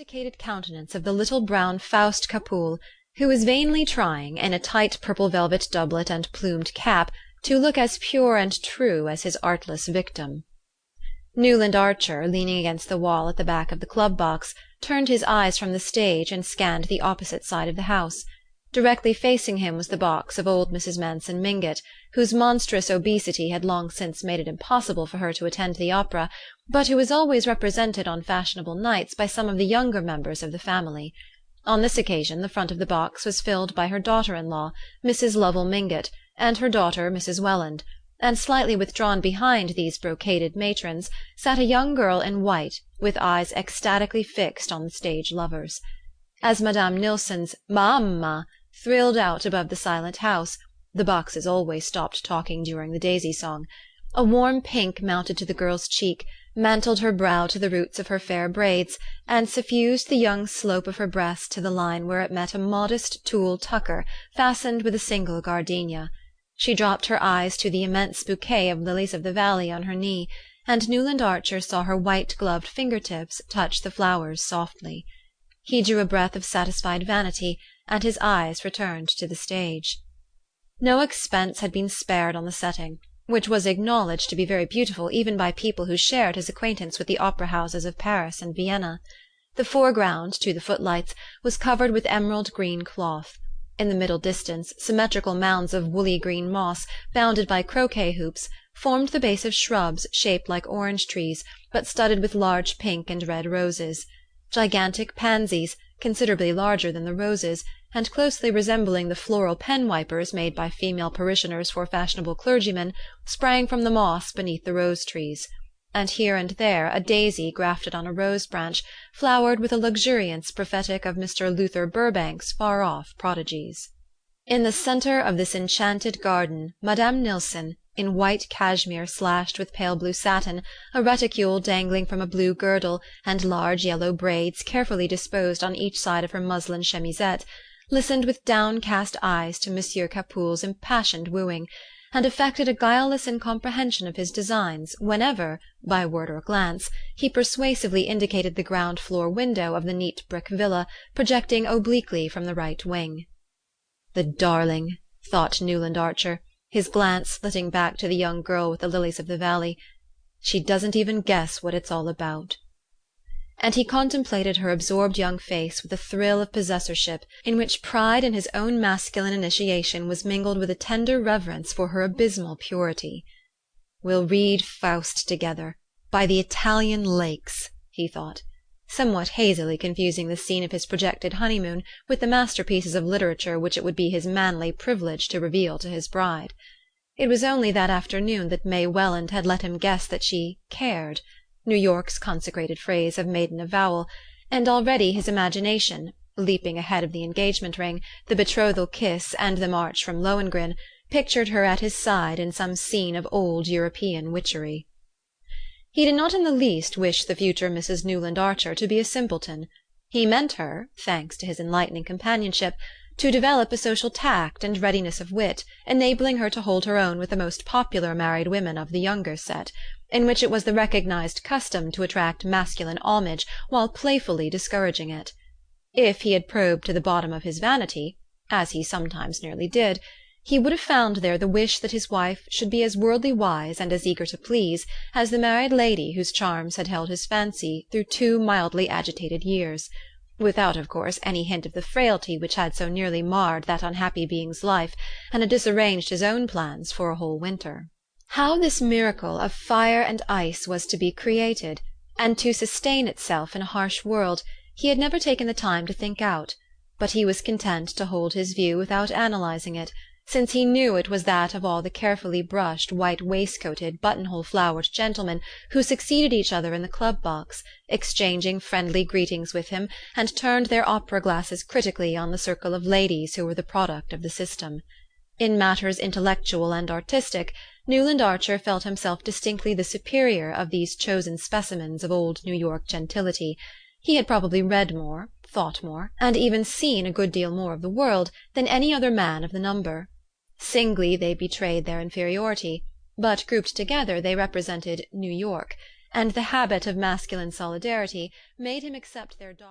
sophisticated countenance of the little brown Faust Capoul, who was vainly trying, in a tight purple velvet doublet and plumed cap, to look as pure and true as his artless victim. Newland Archer, leaning against the wall at the back of the club box, turned his eyes from the stage and scanned the opposite side of the house. Directly facing him was the box of old Mrs. Manson Mingott, whose monstrous obesity had long since made it impossible for her to attend the opera, but who was always represented on fashionable nights by some of the younger members of the family. On this occasion the front of the box was filled by her daughter-in-law, Mrs. Lovell Mingott, and her daughter, Mrs. Welland, and slightly withdrawn behind these brocaded matrons sat a young girl in white, with eyes ecstatically fixed on the stage lovers. As Madame Nilsson's "Mamma" thrilled out above the silent house, the boxes always stopped talking during the daisy song. A warm pink mounted to the girl's cheek, mantled her brow to the roots of her fair braids, and suffused the young slope of her breast to the line where it met a modest tulle tucker fastened with a single gardenia. She dropped her eyes to the immense bouquet of lilies of the valley on her knee, and Newland Archer saw her white-gloved finger-tips touch the flowers softly. He drew a breath of satisfied vanity, and his eyes returned to the stage. No expense had been spared on the setting, which was acknowledged to be very beautiful even by people who shared his acquaintance with the opera-houses of Paris and Vienna. The foreground, to the footlights, was covered with emerald green cloth. In the middle distance, symmetrical mounds of woolly green moss, bounded by croquet hoops, formed the base of shrubs shaped like orange trees, but studded with large pink and red roses. Gigantic pansies, considerably larger than the roses, and closely resembling the floral pen-wipers made by female parishioners for fashionable clergymen, sprang from the moss beneath the rose-trees. And here and there a daisy grafted on a rose-branch flowered with a luxuriance prophetic of Mr. Luther Burbank's far-off prodigies. In the centre of this enchanted garden Madame Nilsson, in white cashmere slashed with pale blue satin, a reticule dangling from a blue girdle, and large yellow braids carefully disposed on each side of her muslin chemisette, listened with downcast eyes to Monsieur Capoul's impassioned wooing, and affected a guileless incomprehension of his designs whenever, by word or glance, he persuasively indicated the ground-floor window of the neat brick villa projecting obliquely from the right wing. "The darling!" thought Newland Archer, his glance slitting back to the young girl with the lilies of the valley. "She doesn't even guess what it's all about." And he contemplated her absorbed young face with a thrill of possessorship in which pride in his own masculine initiation was mingled with a tender reverence for her abysmal purity. "We'll read Faust together, by the Italian lakes," he thought, somewhat hazily confusing the scene of his projected honeymoon with the masterpieces of literature which it would be his manly privilege to reveal to his bride. It was only that afternoon that May Welland had let him guess that she "cared," New York's consecrated phrase of maiden avowal, and already his imagination, leaping ahead of the engagement ring, the betrothal kiss, and the march from Lohengrin, pictured her at his side in some scene of old European witchery. He did not in the least wish the future Mrs. Newland Archer to be a simpleton. He meant her, thanks to his enlightening companionship, to develop a social tact and readiness of wit, enabling her to hold her own with the most popular married women of the younger set, in which it was the recognized custom to attract masculine homage while playfully discouraging it. If he had probed to the bottom of his vanity, as he sometimes nearly did, he would have found there the wish that his wife should be as worldly wise and as eager to please as the married lady whose charms had held his fancy through 2 mildly agitated years, without, of course, any hint of the frailty which had so nearly marred that unhappy being's life, and had disarranged his own plans for a whole winter. How this miracle of fire and ice was to be created, and to sustain itself in a harsh world, he had never taken the time to think out, but he was content to hold his view without analyzing it, since he knew it was that of all the carefully brushed, white-waistcoated, buttonhole-flowered gentlemen who succeeded each other in the club-box, exchanging friendly greetings with him, and turned their opera-glasses critically on the circle of ladies who were the product of the system. In matters intellectual and artistic, Newland Archer felt himself distinctly the superior of these chosen specimens of old New York gentility. He had probably read more, thought more, and even seen a good deal more of the world than any other man of the number. Singly they betrayed their inferiority, but grouped together they represented New York, and the habit of masculine solidarity made him accept their doctrine.